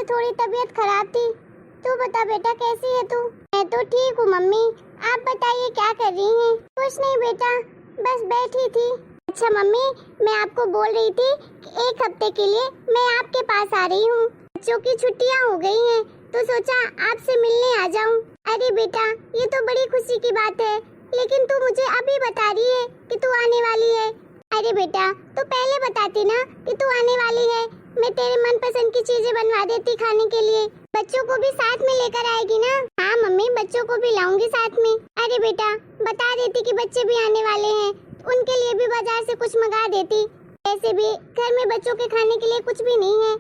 थोड़ी तबीयत खराब थी। तू बता बेटा कैसी है तू? मैं तो ठीक हूँ मम्मी, आप बताइए क्या कर रही हैं? कुछ नहीं बेटा, बस बैठी थी। अच्छा मम्मी, मैं आपको बोल रही थी कि 1 हफ्ते के लिए मैं आपके पास आ रही हूँ। बच्चों की छुट्टियाँ हो गई हैं तो सोचा आपसे मिलने आ जाऊँ। अरे बेटा, ये तो बड़ी खुशी की बात है, लेकिन तू मुझे अभी बता रही है कि तू आने वाली है। अरे बेटा, तो पहले बताती ना कि तू आने वाली है, मैं तेरे मनपसंद की चीजें बनवा देती खाने के लिए। बच्चों को भी साथ में लेकर आएगी ना? हाँ मम्मी, बच्चों को भी लाऊंगी साथ में। अरे बेटा, बता देती कि बच्चे भी आने वाले हैं, उनके लिए भी बाजार से कुछ मंगा देती। ऐसे भी घर में बच्चों के खाने के लिए कुछ भी नहीं है,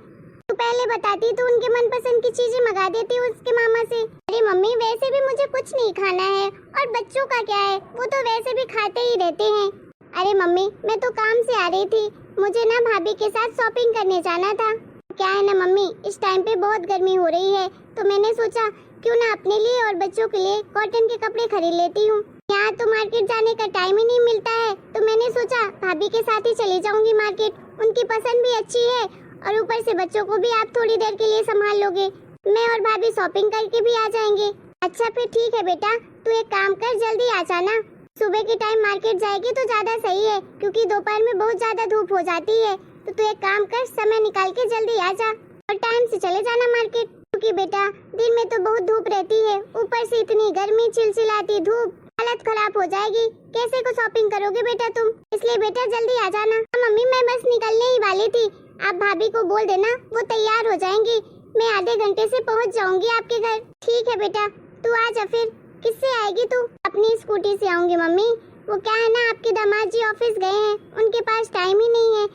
तो पहले बताती तो उनके मनपसंद की चीजें मंगा देती उसके मामा से। अरे मम्मी, वैसे भी मुझे कुछ नहीं खाना है, और बच्चों का क्या है, वो तो वैसे भी खाते ही रहते हैं। अरे मम्मी, मैं तो काम से आ रही थी, मुझे ना भाभी के साथ शॉपिंग करने जाना था। क्या है ना मम्मी, इस टाइम पे बहुत गर्मी हो रही है, तो मैंने सोचा क्यों ना अपने लिए और बच्चों के लिए कॉटन के कपड़े खरीद लेती हूँ। यहाँ तो मार्केट जाने का टाइम ही नहीं मिलता है, तो मैंने सोचा भाभी के साथ ही चली जाऊंगी मार्केट। उनकी पसंद भी अच्छी है, और ऊपर से बच्चों को भी आप थोड़ी देर के लिए संभाल लोगे, मैं और भाभी शॉपिंग करके भी आ जाएंगे। अच्छा फिर ठीक है बेटा, तू एक काम कर, जल्दी आ जाना। सुबह के टाइम मार्केट जाएगी तो ज्यादा सही है, क्योंकि दोपहर में बहुत ज्यादा धूप हो जाती है। तो तू एक काम कर, समय निकाल के जल्दी आ जा, और टाइम से चले जाना मार्केट, क्योंकि बेटा दिन में तो बहुत धूप रहती है, ऊपर से इतनी गर्मी, चिलचिलाती धूप, हालत खराब हो जाएगी। कैसे को शॉपिंग करोगे बेटा तुम? इसलिए बेटा जल्दी आ जाना। मम्मी, मैं बस निकलने ही वाली थी, आप भाभी को बोल देना, वो तैयार हो जाएंगी, मैं आधे घंटे से पहुंच जाऊंगी आपके घर। ठीक है बेटा, तू आ जा। फिर किससे आएगी तू? अपनी स्कूटी से आऊंगी मम्मी। वो क्या है ना, आपके दामाद जी ऑफिस गए हैं, उनके पास टाइम ही नहीं है,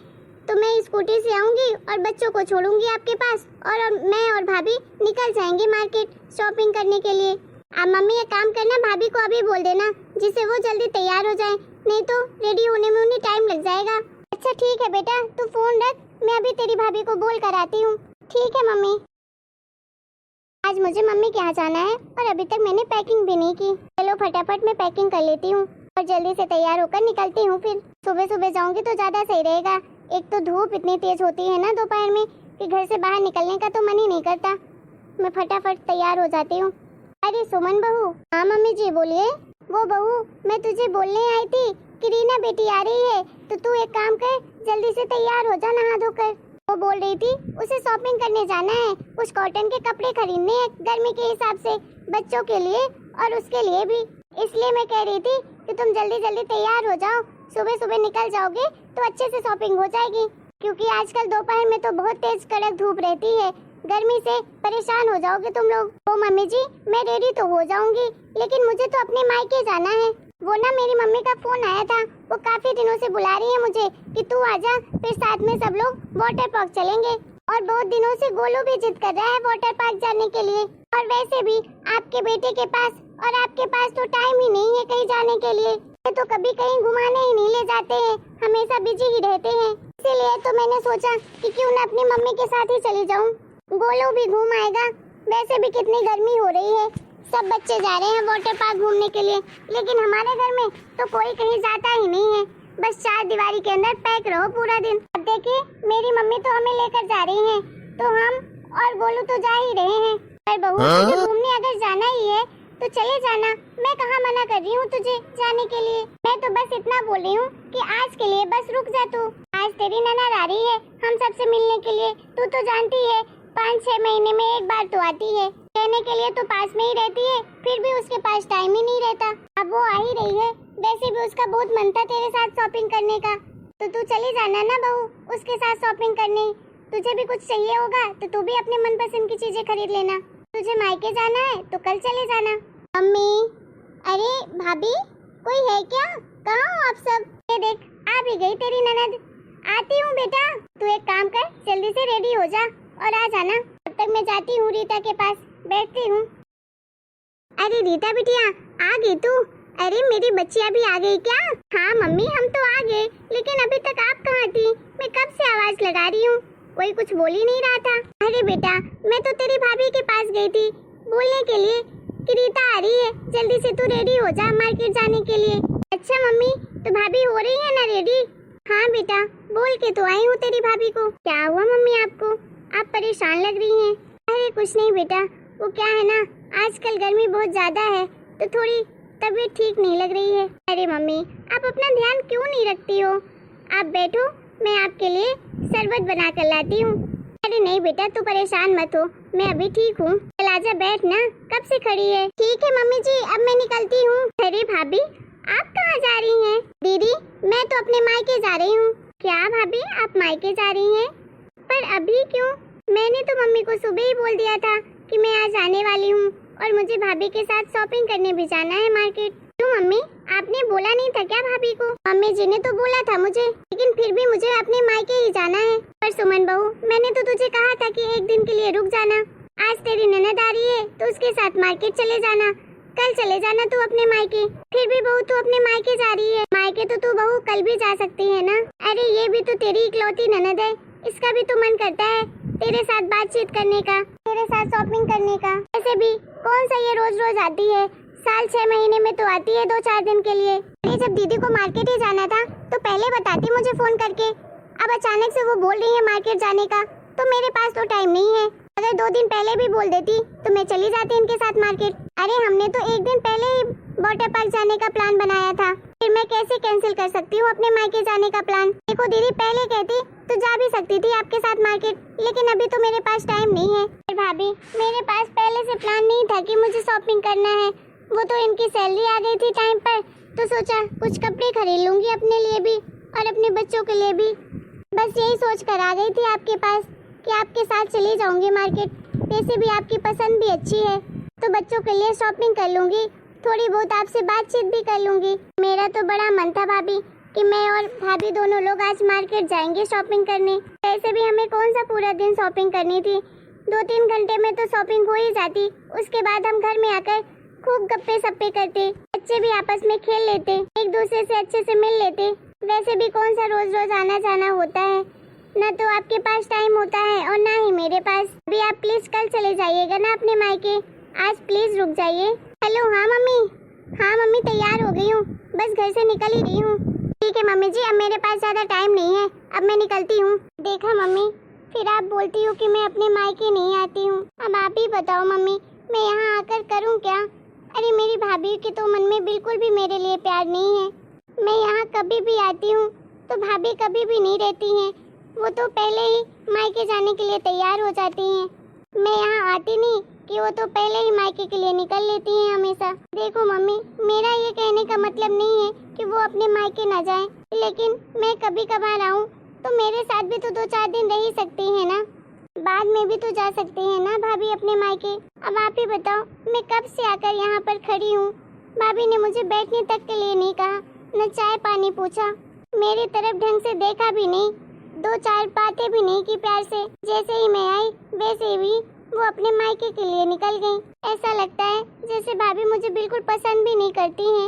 तो मैं स्कूटी से आऊंगी और बच्चों को छोड़ूंगी आपके पास, और मैं और भाभी निकल जाएंगे मार्केट शॉपिंग करने के लिए। आप मम्मी एक काम करना, भाभी को अभी बोल देना, जिससे वो जल्दी तैयार हो जाए, नहीं तो रेडी होने में उन्हें टाइम लग जाएगा। अच्छा ठीक है बेटा, तू फोन रख, मैं अभी तेरी भाभी को बोल कर आती हूँ। ठीक है मम्मी। आज मुझे मम्मी के यहाँ जाना है, और अभी तक मैंने पैकिंग भी नहीं की। चलो फटाफट मैं पैकिंग कर लेती हूँ और जल्दी से तैयार होकर निकलती हूँ। फिर सुबह सुबह जाऊंगी तो ज्यादा सही रहेगा। एक तो धूप इतनी तेज होती है ना दोपहर में कि घर से बाहर निकलने का तो मन ही नहीं करता। मैं फटाफट तैयार हो जाती हूँ। अरे सुमन बहू। हाँ मम्मी जी बोलिए। वो बहू, मैं तुझे बोलने आई थी कि रीना बेटी आ रही है, तो तू एक काम कर, जल्दी से तैयार हो जा नहा धोकर। वो बोल रही थी उसे शॉपिंग करने जाना है, कुछ कॉटन के कपड़े खरीदने हैं गर्मी के हिसाब से, बच्चों के लिए और उसके लिए भी। इसलिए मैं कह रही थी कि तुम जल्दी जल्दी तैयार हो जाओ, सुबह सुबह निकल जाओगे तो अच्छे से शॉपिंग हो जाएगी, क्योंकि आजकल दोपहर में तो बहुत तेज कड़क धूप रहती है, गर्मी से परेशान हो जाओगे तुम लोग। ओ मम्मी जी, मैं रेडी तो हो जाऊंगी, लेकिन मुझे तो अपने मायके जाना है। वो ना मेरी मम्मी का फोन आया था, वो काफी दिनों से बुला रही है मुझे कि तू आजा, फिर साथ में सब लोग वाटर पार्क चलेंगे। और बहुत दिनों से गोलू भी जिद कर रहा है वाटर पार्क जाने के लिए। और वैसे भी आपके बेटे के पास और आपके पास तो टाइम ही नहीं है कहीं जाने के लिए, तो कभी कहीं घुमाने ही नहीं ले जाते हैं, हमेशा बिजी ही रहते हैं। इसीलिए तो मैंने सोचा कि क्यों ना अपनी मम्मी के साथ ही चली जाऊं, गोलू भी घूम आएगा। वैसे भी कितनी गर्मी हो रही है, सब बच्चे जा रहे हैं वाटर पार्क घूमने के लिए, लेकिन हमारे घर में तो कोई कहीं जाता ही नहीं है, बस 4 दीवारी के अंदर पैक रहो पूरा दिन। अब देखिए मेरी मम्मी तो हमें लेकर जा रही हैं, तो हम और गोलू तो जा ही रहे हैं। पर बहू तुझे घूमने अगर जाना ही है तो चले जाना, मैं कहाँ मना कर रही हूँ तुझे जाने के लिए। मैं तो बस इतना बोल रही हूँ कि आज के लिए बस रुक जा तू, आज तेरी ननद आ रही है हम सबसे मिलने के लिए। तू तो जानती है 5-6 महीने में एक बार तो आती है, रहने के लिए तो पास में ही रहती है, फिर भी उसके पास टाइम ही नहीं रहता। अब वो आ ही रही है, वैसे भी उसका बहुत मन था तेरे साथ शॉपिंग करने का, तो तू चली जाना ना बहू उसके साथ शॉपिंग करने। तुझे भी कुछ चाहिए होगा तो तू भी अपने मनपसंद की चीजें खरीद लेना। तुझे मायके जाना है तो कल चले जाना। मम्मी, अरे भाभी, कोई है क्या? कहाँ हो आप सब? ये देख आ भी गई तेरी ननद। आती हूँ बेटा, तू एक काम कर, जल्दी से रेडी हो जा और आ जाना। तब तक मैं जाती हूँ रीता के पास, बैठती हूँ। अरे रीता बिटिया, आ गई तू? अरे मेरी बच्चियाँ भी आ गई क्या? हाँ मम्मी, हम तो आ गए, लेकिन अभी तक आप कहाँ थी? मैं कब से आवाज लगा रही हूँ, कोई कुछ बोल ही नहीं रहा था। अरे बेटा, मैं तो तेरी भाभी के पास गई थी बोलने के लिए कि रीता आ रही है, जल्दी से तू रेडी हो जा मार्केट जाने के लिए। अच्छा मम्मी, तो भाभी हो रही है ना रेडी? हाँ बेटा, बोल के तो आई हूँ तेरी भाभी को। क्या हुआ मम्मी आपको? आप परेशान लग रही हैं। अरे कुछ नहीं बेटा, वो क्या है ना, आजकल गर्मी बहुत ज्यादा है तो थोड़ी तबीयत ठीक नहीं लग रही है। अरे मम्मी, आप अपना ध्यान क्यों नहीं रखती हो? आप बैठो, मैं आपके लिए शरबत बना कर लाती हूँ। अरे नहीं बेटा, तू परेशान मत हो, मैं अभी ठीक हूँ। चल आजा, बैठ ना, कब से खड़ी है? ठीक है मम्मी जी, अब मैं निकलती हूँ। अरे भाभी, आप कहाँ जा रही हैं? दीदी, मैं तो अपने मायके जा रही हूँ। क्या भाभी, आप मायके जा रही हैं? पर अभी क्यों? मैंने तो मम्मी को सुबह ही बोल दिया था कि मैं आज आने वाली हूँ और मुझे भाभी के साथ शॉपिंग करने भी जाना है मार्केट। क्यों मम्मी, आपने बोला नहीं था क्या भाभी को? मम्मी जी ने तो बोला था मुझे, लेकिन फिर भी मुझे अपने मायके ही जाना है। पर सुमन बहू, मैंने तो तुझे कहा था कि एक दिन के लिए रुक जाना। आज तेरी ननद आ रही है तो उसके साथ मार्केट चले जाना, कल चले जाना तू अपने मायके। फिर भी बहू तू अपने मायके जा रही है। मायके तो तू बहू कल भी जा सकती है ना। अरे ये भी तो तेरी इकलौती ननद है, इसका भी तो मन करता है तेरे साथ बातचीत करने का, तेरे साथ शॉपिंग करने का। ऐसे भी कौन सा ये रोज रोज आती है, साल 6 महीने में तो आती है 2-4 दिन के लिए। अरे जब दीदी को मार्केट ही जाना था तो पहले बताती मुझे फोन करके। अब अचानक से वो बोल रही है मार्केट जाने का, तो मेरे पास तो टाइम नहीं है। अगर 2 दिन पहले भी बोल देती तो मैं चली जाती इनके साथ मार्केट। अरे हमने तो 1 दिन पहले ही वाटर पार्क जाने का प्लान बनाया था, फिर मैं कैसे कैंसिल कर सकती हूँ अपने मायके जाने का प्लान? देखो दीदी, पहले कहती तो जा भी सकती थी आपके साथ मार्केट, लेकिन अभी तो मेरे पास टाइम नहीं है। भाभी, मेरे पास पहले से प्लान नहीं था कि मुझे शॉपिंग करना है। वो तो इनकी सैलरी आ गई थी टाइम पर, तो सोचा कुछ कपड़े खरीद लूंगी अपने लिए भी और अपने बच्चों के लिए भी। बस यही सोच कर आ गई थी आपके पास कि आपके साथ चली जाऊंगी मार्केट। वैसे भी आपकी पसंद भी अच्छी है तो बच्चों के लिए शॉपिंग कर लूंगी, थोड़ी बहुत आपसे बातचीत भी कर लूंगी। मेरा तो बड़ा मन था भाभी कि मैं और भाभी दोनों लोग आज मार्केट जाएंगे शॉपिंग करने। वैसे भी हमें कौन सा पूरा दिन शॉपिंग करनी थी, 2-3 घंटे में तो शॉपिंग हो ही जाती। उसके बाद हम घर में आकर खूब गप्पे सप्पे करते, बच्चे भी आपस में खेल लेते, एक दूसरे से अच्छे से मिल लेते। वैसे भी कौन सा रोज रोज आना जाना होता है, न तो आपके पास टाइम होता है और ना ही मेरे पास। अभी आप प्लीज कल चले जाइएगा ना अपने मायके, आज प्लीज रुक जाइए। हेलो, हाँ मम्मी तैयार हो गई हूँ, बस घर से निकल ही रही हूँ। ठीक है मम्मी जी, अब मेरे पास ज्यादा टाइम नहीं है, अब मैं निकलती हूँ। देखा मम्मी, फिर आप बोलती हो कि मैं अपने मायके नहीं आती हूँ। अब आप ही बताओ मम्मी, मैं यहाँ आकर करूँ क्या? अरे मेरी भाभी के तो मन में बिल्कुल भी मेरे लिए प्यार नहीं है। मैं यहाँ कभी भी आती हूँ तो भाभी कभी भी नहीं रहती हैं, वो तो पहले ही मायके जाने के लिए तैयार हो जाती हैं। मैं यहाँ आती नहीं कि वो तो पहले ही मायके के लिए निकल लेती हैं हमेशा। देखो मम्मी, मेरा ये कहने का मतलब नहीं है कि वो अपने मायके ना जाएं, लेकिन मैं कभी कभार आऊँ तो मेरे साथ भी तो 2-4 दिन रह ही सकती हैं ना, बाद में भी तो जा सकती हैं ना भाभी अपने मायके। अब आप ही बताओ, मैं कब से आकर यहाँ पर खड़ी हूँ, भाभी ने मुझे बैठने तक के लिए नहीं कहा, न चाय पानी पूछा, मेरी तरफ ढंग से देखा भी नहीं, 2-4 बातें भी नहीं की प्यार से। जैसे ही मैं आई वैसे ही वो अपने मायके के लिए निकल गई। ऐसा लगता है जैसे भाभी मुझे बिल्कुल पसंद भी नहीं करती हैं।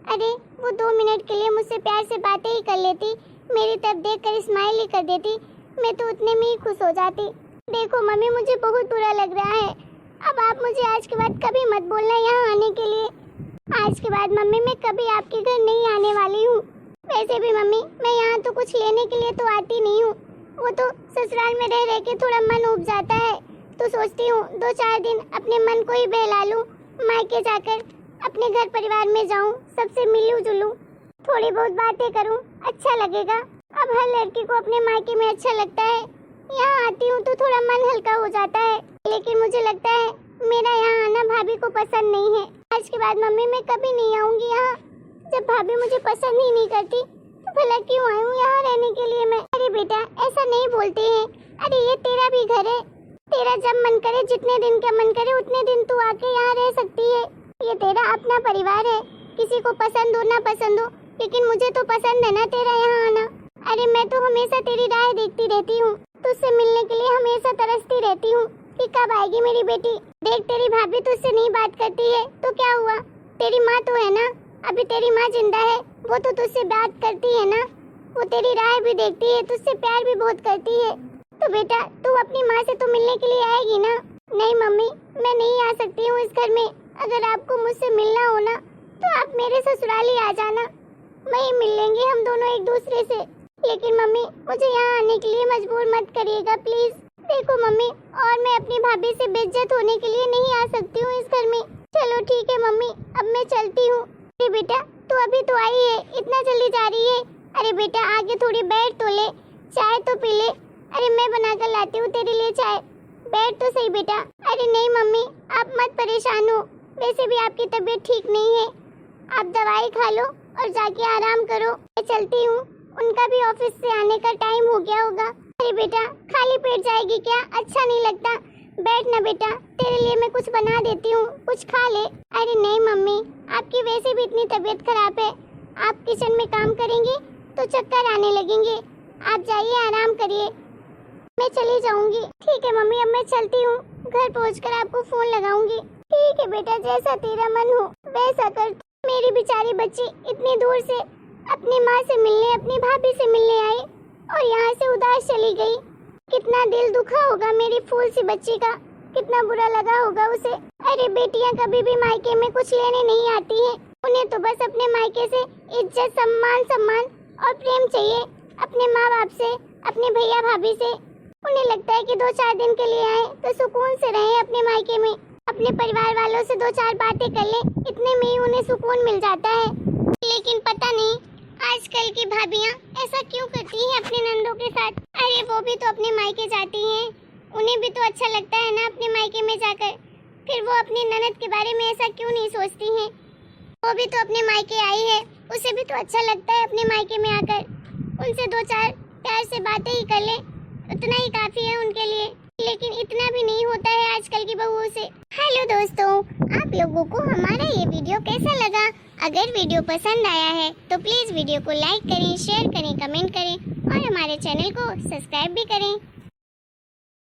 अरे वो 2 मिनट के लिए मुझसे प्यार से बातें ही कर लेती, मेरी तरफ देखकर स्माइल ही कर देती, मैं तो उतने में ही खुश हो जाती। देखो मम्मी, मुझे बहुत बुरा लग रहा है। अब आप मुझे आज के बाद कभी मत बोलना यहाँ आने के लिए। आज के बाद मम्मी मैं कभी आपके घर नहीं आने वाली हूँ। वैसे भी मम्मी, मैं यहाँ तो कुछ लेने के लिए तो आती नहीं हूँ, वो तो ससुराल में रह रह के थोड़ा मन उब जाता है, तो सोचती हूँ 2-4 दिन अपने मन को ही बहला लूँ, मायके जाकर अपने घर परिवार में जाऊँ, सबसे मिलूँ जुलूँ, थोड़ी बहुत बातें करूँ, अच्छा लगेगा। अब हर लड़की को अपने मायके में अच्छा लगता है, यहाँ आती हूँ तो थोड़ा मन हल्का हो जाता है, लेकिन मुझे लगता है मेरा यहाँ आना भाभी को पसंद नहीं है। आज के बाद मम्मी मैं कभी नहीं आऊँगी यहाँ। जब भाभी मुझे पसंद ही नहीं करती तो भला क्यों आई हूँ यहाँ रहने के लिए मैं? अरे बेटा, ऐसा नहीं बोलते हैं, अरे ये तेरा भी घर है, तेरा जब मन करे, जितने दिन का मन करे उतने दिन तू आके यहाँ रह सकती है। ये तेरा अपना परिवार है, किसी को पसंद हो ना पसंद हो, लेकिन मुझे तो पसंद है ना तेरा यहाँ आना। अरे मैं तो हमेशा तेरी राह देखती रहती हूँ, तुझसे मिलने के लिए हमेशा तरसती रहती हूँ कि कब आएगी मेरी बेटी। देख, तेरी भाभी तुझसे नहीं बात करती है तो क्या हुआ, तेरी माँ तो है ना, अभी तेरी माँ जिंदा है, वो तो तुझसे बात करती है ना, वो तेरी राह भी देखती है, तुझसे प्यार भी बहुत करती है। तो बेटा तू अपनी माँ से तो मिलने के लिए आएगी ना? नहीं मम्मी, मैं नहीं आ सकती हूँ इस घर में। अगर आपको मुझसे मिलना हो ना तो आप मेरे ससुराल ही आ जाना, वहीं मिल लेंगे हम दोनों एक दूसरे से। लेकिन मम्मी, मुझे यहाँ आने के लिए मजबूर मत करिएगा प्लीज। देखो मम्मी, और मैं अपनी भाभी से बेइज्जत होने के लिए नहीं आ सकती हूँ इस घर में। चलो ठीक है मम्मी, अब मैं चलती हूँ। अरे बेटा, तू अभी तो आई है, इतना जल्दी जा रही है? अरे बेटा आगे थोड़ी बैठ तो ले, चाय तो पी ले। अरे मैं बनाकर लाती हूँ तेरे लिए चाय, बैठ तो सही बेटा। अरे नहीं मम्मी, आप मत परेशान हो, वैसे भी आपकी तबीयत ठीक नहीं है। आप दवाई खा लो और जाके आराम करो। मैं चलती हूँ, उनका भी ऑफिस से आने का टाइम हो गया होगा। अरे बेटा खाली पेट जाएगी क्या? अच्छा नहीं लगता। बैठ ना बेटा, तेरे लिए मैं कुछ बना देती हूँ, कुछ खा ले। अरे नहीं मम्मी, आपकी वैसे भी इतनी तबीयत खराब है, आप किचन में काम करेंगे तो चक्कर आने लगेंगे। आप जाइए आराम करिए, मैं चली जाऊंगी। ठीक है मम्मी, अब मैं चलती हूँ, घर पहुँचकर आपको फोन लगाऊंगी। ठीक है बेटा, जैसा तेरा मन हो वैसा कर। मेरी बेचारी बच्ची इतनी दूर से अपनी माँ से मिलने, अपनी भाभी से मिलने आई और यहाँ से उदास चली गई। कितना दिल दुखा होगा मेरी फूल सी बच्ची का, कितना बुरा लगा होगा उसे। अरे बेटियाँ कभी भी मायके में कुछ लेने नहीं आती हैं, उन्हें तो बस अपने मायके से इज्जत, सम्मान और प्रेम चाहिए, अपने माँ बाप से, अपने भैया भाभी से। उन्हें लगता है कि 2-4 दिन के लिए आए तो सुकून से रहें अपने मायके में, अपने परिवार वालों से 2-4 बातें कर लें, इतने में ही उन्हें सुकून मिल जाता है। लेकिन पता नहीं आजकल की भाभियाँ ऐसा क्यों करती हैं अपने नंदों के साथ। अरे वो भी तो अपने मायके जाती हैं, उन्हें भी तो अच्छा लगता है ना अपने मायके में जाकर। फिर वो अपनी ननद के बारे में ऐसा क्यों नहीं सोचती हैं? वो भी तो अपने मायके आई है, उसे भी तो अच्छा लगता है अपने मायके में आकर। उनसे 2-4 प्यार से बातें ही कर ले, उतना ही काफी है उनके लिए। लेकिन इतना भी नहीं होता है आजकल की बहुओं से। हेलो दोस्तों, आप लोगों को हमारा ये वीडियो कैसा लगा? अगर वीडियो पसंद आया है तो प्लीज वीडियो को लाइक करें, शेयर करें, कमेंट करें और हमारे चैनल को सब्सक्राइब भी करें।